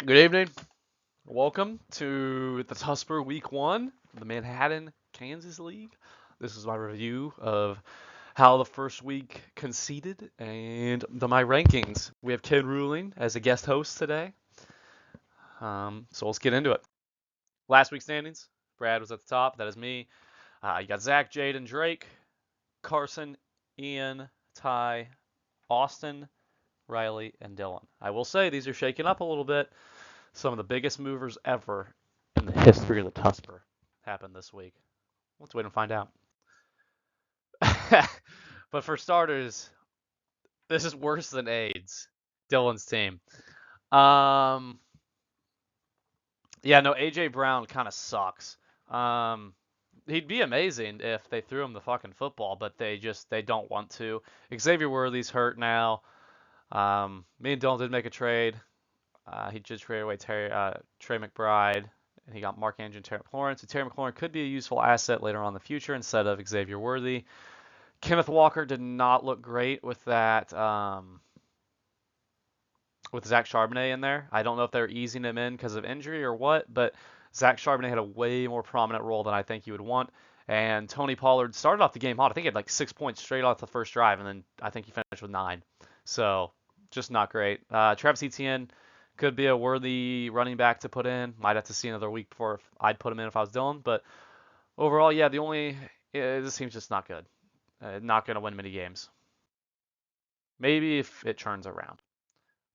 Good evening. Welcome to the TUSPR Week 1 of the Manhattan, Kansas League. This is my review of how the first week conceded and my rankings. We have Ken Ruling as a guest host today. So let's get into it. Last week's standings. Brad was at the top. That is me. You got Zach, Jade, and Drake, Carson, Ian, Ty, Austin, Riley, and Dylan. I will say these are shaking up a little bit. Some of the biggest movers ever in the history of the Tusper happened this week. Let's wait and find out. But for starters, this is worse than AIDS. Dylan's team. Um, yeah, no, AJ Brown kind of sucks. Um, he'd be amazing if they threw him the fucking football, but they don't want to. Xavier Worthy's hurt now. Me and Dylan did make a trade. He just traded away Trey McBride, and he got Mark Andrew and Terry McLaurin. So Terry McLaurin could be a useful asset later on in the future instead of Xavier Worthy. Kenneth Walker did not look great with that with Zach Charbonnet in there. I don't know if they're easing him in because of injury or what, but Zach Charbonnet had a way more prominent role than I think you would want. And Tony Pollard started off the game hot. I think he had like 6 points straight off the first drive, and then I think he finished with 9. So just not great. Travis Etienne could be a worthy running back to put in. Might have to see another week before I'd put him in if I was Dylan. But overall, yeah, this team's just not good. Not going to win many games. Maybe if it turns around.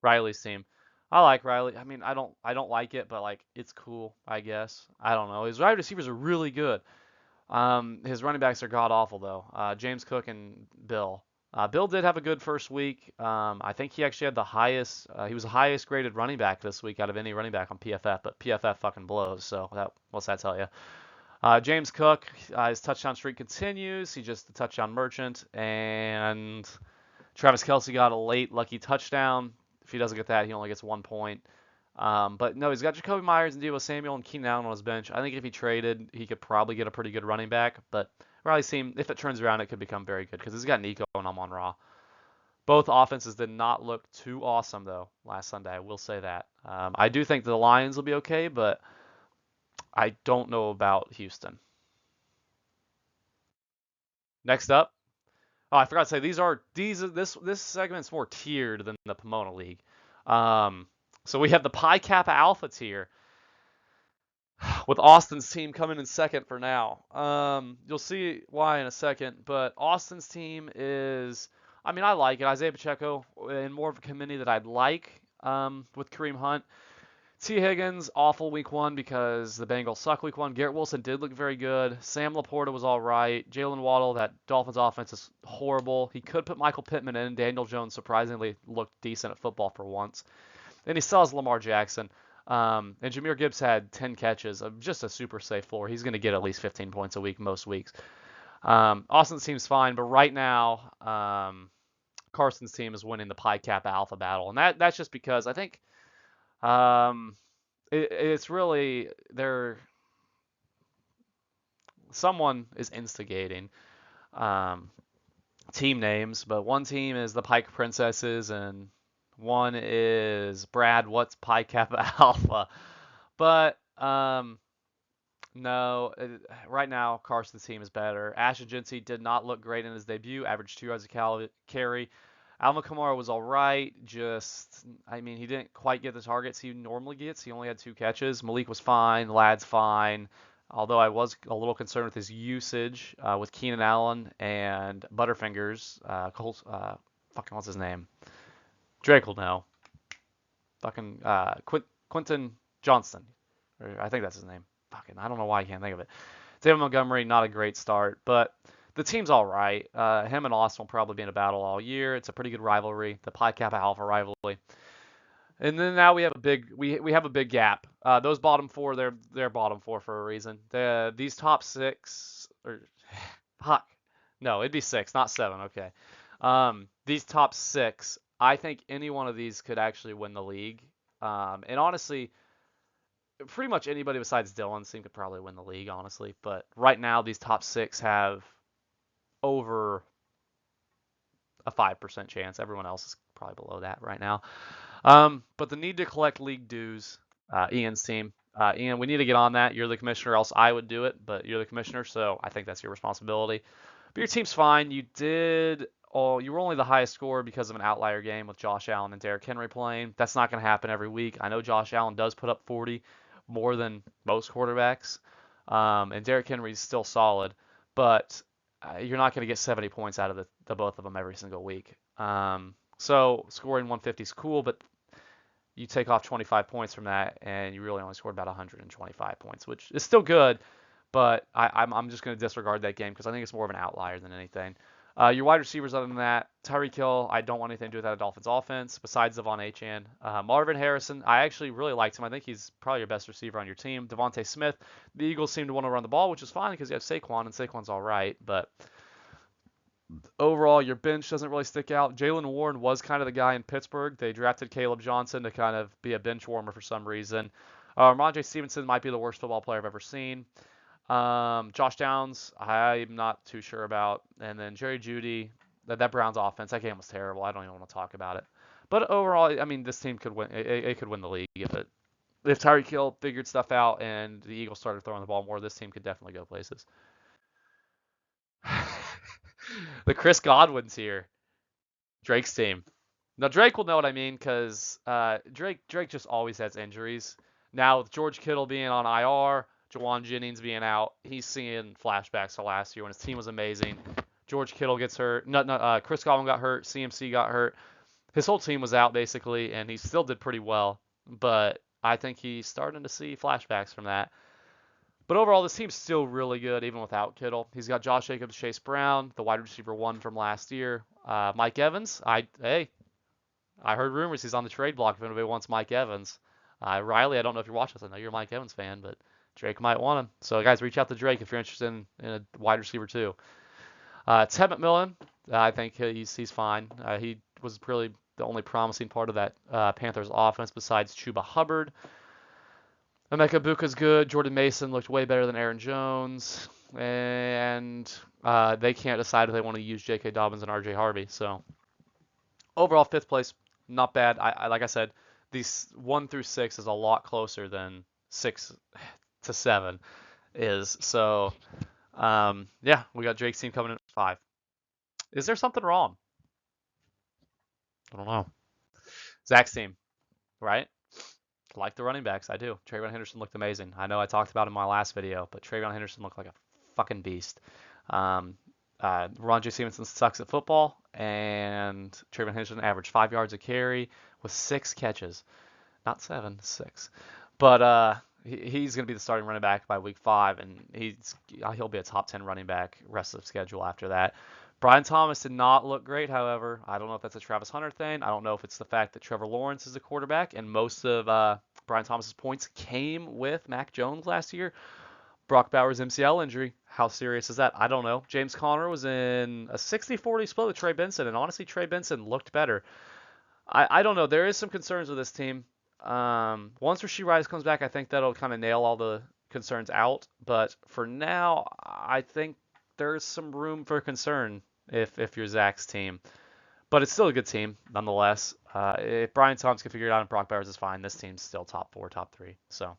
Riley's team. I like Riley. I mean, I don't like it, but like it's cool, I guess. I don't know. His wide receivers are really good. His running backs are god awful though. James Cook and Bill. Bill did have a good first week. I think he actually had the highest. He was the highest graded running back this week out of any running back on PFF, but PFF fucking blows. So what's that tell you? James Cook, his touchdown streak continues. He's just a touchdown merchant, and Travis Kelce got a late lucky touchdown. If he doesn't get that, he only gets 1 point. But no, he's got Jacoby Myers and Deebo Samuel and Keenan Allen on his bench. I think if he traded, he could probably get a pretty good running back. But Riley's team, if it turns around, it could become very good because he's got Nico and Amon Ra. Both offenses did not look too awesome though last Sunday. I will say that. I do think the Lions will be okay, but I don't know about Houston. Next up, oh, I forgot to say this segment's more tiered than the Pomona League. Um, so we have the Pi Kappa Alpha tier with Austin's team coming in second for now. You'll see why in a second, but Austin's team is, I mean, I like it. Isaiah Pacheco in more of a committee that I'd like with Kareem Hunt. T. Higgins, awful week 1 because the Bengals suck week 1. Garrett Wilson did look very good. Sam Laporta was all right. Jalen Waddle, that Dolphins offense is horrible. He could put Michael Pittman in. Daniel Jones surprisingly looked decent at football for once. And he still has Lamar Jackson. And Jahmyr Gibbs had 10 catches, just a super safe floor. He's going to get at least 15 points a week most weeks. Austin seems fine, but right now, Carson's team is winning the Pi Kappa Alpha battle. And that's just because I think it's really someone is instigating team names, but one team is the Pike Princesses and one is Brad What's Pi Kappa Alpha. But no, right now Carson's team is better. Ashton Agency did not look great in his debut, averaged 2 yards a carry. Alvin Kamara was all right. I mean, he didn't quite get the targets he normally gets. He only had 2 catches. Malik was fine. Ladd's fine. Although I was a little concerned with his usage with Keenan Allen and Butterfingers. Fucking what's his name? Drake will know. Fucking Quentin Johnston. I think that's his name. Fucking, I don't know why I can't think of it. David Montgomery, not a great start, but the team's all right. Him and Austin will probably be in a battle all year. It's a pretty good rivalry, the Pi Kappa Alpha rivalry. And then now we have a big gap. Those bottom 4, they're bottom 4 for a reason. These top 6 or fuck, no, it'd be 6, not 7. Okay. These top 6, I think any one of these could actually win the league. And honestly, pretty much anybody besides Dylan's team could probably win the league, honestly. But right now, these top 6 have over a 5% chance. Everyone else is probably below that right now. But the need to collect league dues, Ian's team. Ian, we need to get on that. You're the commissioner, else I would do it, but you're the commissioner, so I think that's your responsibility. But your team's fine. You were only the highest scorer because of an outlier game with Josh Allen and Derrick Henry playing. That's not going to happen every week. I know Josh Allen does put up 40 more than most quarterbacks, and Derrick Henry's still solid, but you're not going to get 70 points out of the both of them every single week. So scoring 150 is cool, but you take off 25 points from that, and you really only scored about 125 points, which is still good, but I'm just going to disregard that game because I think it's more of an outlier than anything. Your wide receivers, other than that, Tyreek Hill, I don't want anything to do with that Dolphins offense besides Devon Achane. Marvin Harrison, I actually really liked him. I think he's probably your best receiver on your team. Devontae Smith, the Eagles seem to want to run the ball, which is fine because you have Saquon, and Saquon's all right, but overall, your bench doesn't really stick out. Jalen Warren was kind of the guy in Pittsburgh. They drafted Caleb Johnson to kind of be a bench warmer for some reason. Ramondre Stevenson might be the worst football player I've ever seen. Josh Downs, I'm not too sure about. And then Jerry Jeudy, that Browns offense, that game was terrible. I don't even want to talk about it. But overall, I mean, this team could win. It could win the league if Tyreek Hill figured stuff out and the Eagles started throwing the ball more. This team could definitely go places. The Chris Godwin's here. Drake's team. Now Drake will know what I mean because Drake just always has injuries. Now with George Kittle being on IR, Jawan Jennings being out, he's seeing flashbacks to last year when his team was amazing. George Kittle gets hurt. No, Chris Godwin got hurt. CMC got hurt. His whole team was out basically, and he still did pretty well. But I think he's starting to see flashbacks from that. But overall, this team's still really good even without Kittle. He's got Josh Jacobs, Chase Brown, the wide receiver one from last year. Mike Evans, I heard rumors he's on the trade block if anybody wants Mike Evans. Riley, I don't know if you're watching this. I know you're a Mike Evans fan, but Drake might want him. So, guys, reach out to Drake if you're interested in a wide receiver, too. Ted McMillan, I think he's fine. He was really the only promising part of that Panthers offense besides Chuba Hubbard. Emeka Buka's good. Jordan Mason looked way better than Aaron Jones. And they can't decide if they want to use J.K. Dobbins and R.J. Harvey. So, overall, fifth place, not bad. Like I said, these 1 through 6 is a lot closer than 6 to 7 is. So, yeah, we got Drake's team coming in at 5. Is there something wrong? I don't know. Zach's team, right? Like the running backs, I do. Trayvon Henderson looked amazing. I know I talked about it in my last video, but Trayvon Henderson looked like a fucking beast. Ron J. Stevenson sucks at football, and Trayvon Henderson averaged 5 yards a carry with 6 catches. Not 7, 6. But he's going to be the starting running back by week 5, and he'll be a top 10 running back rest of the schedule after that. Brian Thomas did not look great, however. I don't know if that's a Travis Hunter thing. I don't know if it's the fact that Trevor Lawrence is the quarterback, and most of Brian Thomas's points came with Mac Jones last year. Brock Bowers' MCL injury. How serious is that? I don't know. James Conner was in a 60-40 split with Trey Benson, and honestly, Trey Benson looked better. I don't know. There is some concerns with this team. Once Rashee Rice comes back, I think that'll kind of nail all the concerns out. But for now, I think there's some room for concern if you're Zach's team. But it's still a good team nonetheless. If Brian Thomas can figure it out and Brock Bowers is fine, this team's still top 4, top 3. So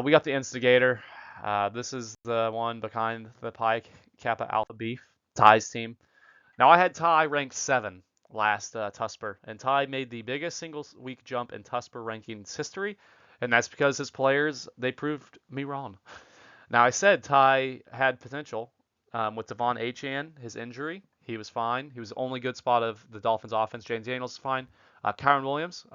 we got the instigator. This is the one behind the Pi Kappa Alpha Beef, Ty's team. Now I had Ty ranked 7 last TUSPR, and Ty made the biggest single week jump in TUSPR rankings history, and that's because his players, they proved me wrong. Now I said Ty had potential with Devon Achane, his injury. He was fine. He was the only good spot of the Dolphins offense. James Daniels is fine. Kyron Williams,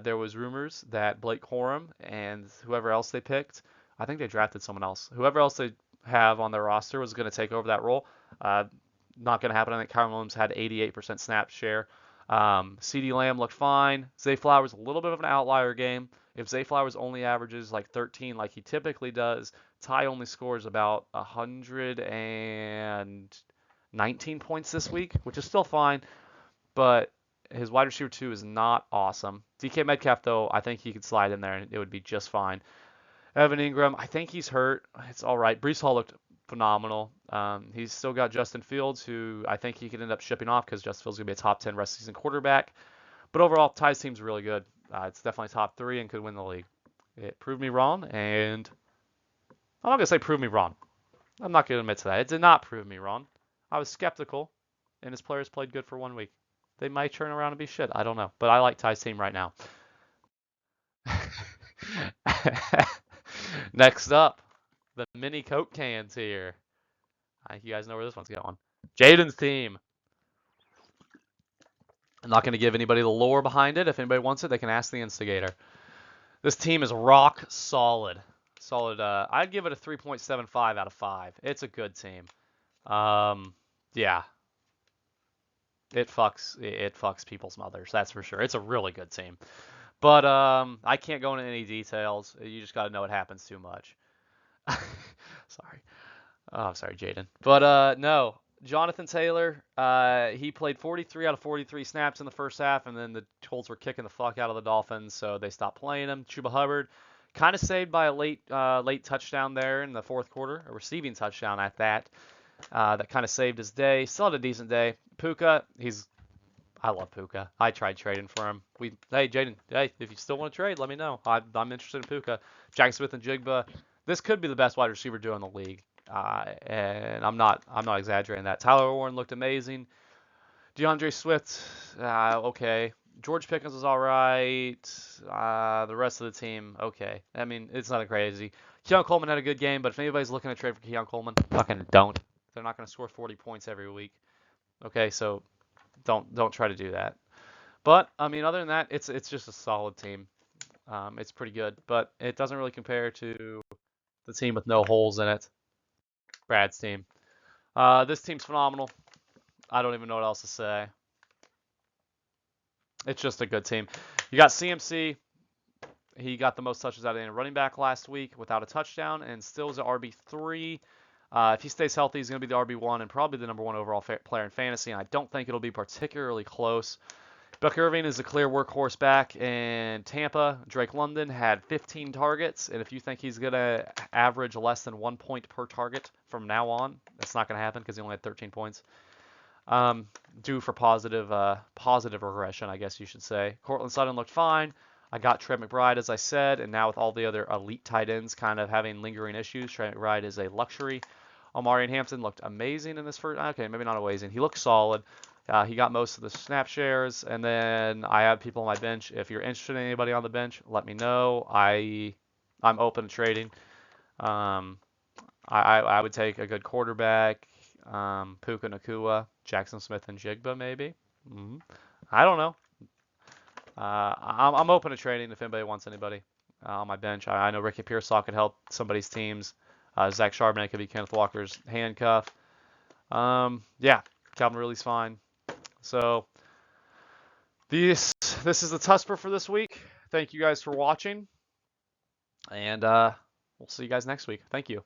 there was rumors that Blake Corum and whoever else they picked, I think they drafted someone else. Whoever else they have on their roster was going to take over that role. Not going to happen. I think Kyron Williams had 88% snap share. CeeDee Lamb looked fine. Zay Flowers, a little bit of an outlier game. If Zay Flowers only averages like 13 like he typically does, Ty only scores about 119 points this week, which is still fine, but his wide receiver 2 is not awesome. DK Metcalf, though, I think he could slide in there and it would be just fine. Evan Ingram, I think he's hurt. It's all right. Brees Hall looked phenomenal. He's still got Justin Fields, who I think he could end up shipping off because Justin Fields is going to be a top 10 rest of season quarterback. But overall, Ty's team's really good. It's definitely top three and could win the league. It proved me wrong, and I'm not gonna say prove me wrong. I'm not gonna admit to that. It did not prove me wrong. I was skeptical, and his players played good for 1 week. They might turn around and be shit. I don't know, but I like Ty's team right now. Next up, the mini Coke cans here. I think you guys know where this one's going. Jaden's team. I'm not going to give anybody the lore behind it. If anybody wants it, they can ask the instigator. This team is rock solid. Solid. I'd give it a 3.75 out of 5. It's a good team. Yeah, it fucks people's mothers. That's for sure. It's a really good team. But I can't go into any details. You just got to know it happens too much. Sorry. Oh, sorry, Jaden. But no, Jonathan Taylor, he played 43 out of 43 snaps in the first half, and then the Colts were kicking the fuck out of the Dolphins, so they stopped playing him. Chuba Hubbard, kind of saved by a late touchdown there in the fourth quarter, a receiving touchdown at that. That kind of saved his day. Still had a decent day. Puka, I love Puka. I tried trading for him. Hey, Jaden, hey, if you still want to trade, let me know. I'm interested in Puka. Jack Smith and Jigba. This could be the best wide receiver duo in the league. And I'm not exaggerating that. Tyler Warren looked amazing. DeAndre Swift, okay. George Pickens was all right. The rest of the team, okay. I mean, it's nothing crazy. Keon Coleman had a good game, but if anybody's looking to trade for Keon Coleman, fucking don't. They're not going to score 40 points every week. Okay, so don't try to do that. But I mean, other than that, it's just a solid team. It's pretty good, but it doesn't really compare to the team with no holes in it. Brad's team. This team's phenomenal. I don't even know what else to say. It's just a good team. You got CMC. He got the most touches out of any running back last week without a touchdown, and still is an RB3. If he stays healthy, he's going to be the RB1 and probably the number one overall player in fantasy, and I don't think it'll be particularly close. Buck Irving is a clear workhorse back in Tampa. Drake London had 15 targets, and if you think he's going to average less than 1 point per target from now on, that's not going to happen because he only had 13 points. Due for positive regression, I guess you should say. Cortland Sutton looked fine. I got Trey McBride, as I said, and now with all the other elite tight ends kind of having lingering issues, Trey McBride is a luxury. Omarion Hampton looked amazing in this first. Okay, maybe not amazing. He looked solid. He got most of the snap shares, and then I have people on my bench. If you're interested in anybody on the bench, let me know. I'm open to trading. Um, I would take a good quarterback, Puka Nakua, Jackson Smith, and Jigba maybe. Mm-hmm. I don't know. I'm open to trading if anybody wants anybody on my bench. I know Ricky Pearsall could help somebody's teams. Zach Charbonnet could be Kenneth Walker's handcuff. Yeah, Calvin Ridley's fine. So this is the TUSPR for this week. Thank you guys for watching, and we'll see you guys next week. Thank you.